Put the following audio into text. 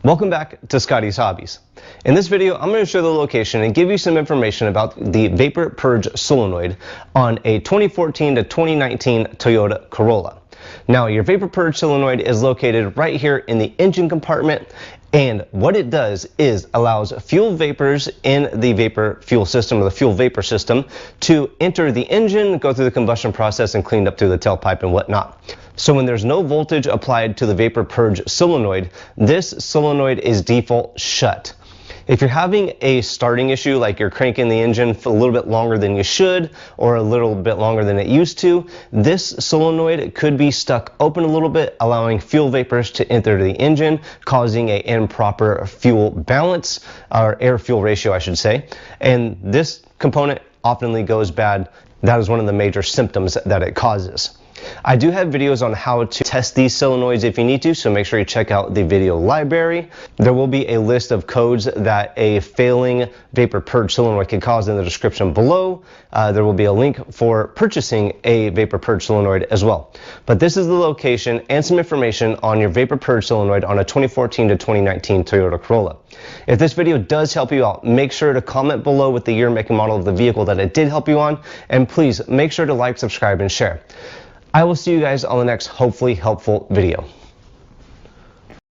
Welcome back to Scotty's Hobbies. In this video, I'm going to show the location and give you some information about the Vapor Purge solenoid on a 2014 to 2019 Toyota Corolla. Now, your Vapor Purge solenoid is located right here in the engine compartment, and what it does is allows fuel vapors in the vapor fuel system, or the fuel vapor system, to enter the engine, go through the combustion process, and clean up through the tailpipe and whatnot. So when there's no voltage applied to the Vapor Purge solenoid, this solenoid is default shut. If you're having a starting issue, like you're cranking the engine for a little bit longer than you should, or a little bit longer than it used to, this solenoid could be stuck open a little bit, allowing fuel vapors to enter the engine, causing an improper fuel balance, or air-fuel ratio, I should say. And this component often goes bad. That is one of the major symptoms that it causes. I do have videos on how to test these solenoids if you need to, so make sure you check out the video library. There will be a list of codes that a failing Vapor Purge solenoid can cause in the description below. There will be a link for purchasing a Vapor Purge solenoid as well. But this is the location and some information on your Vapor Purge solenoid on a 2014 to 2019 Toyota Corolla. If this video does help you out, make sure to comment below with the year, make, and model of the vehicle that it did help you on, and please make sure to like, subscribe, and share. I will see you guys on the next hopefully helpful video.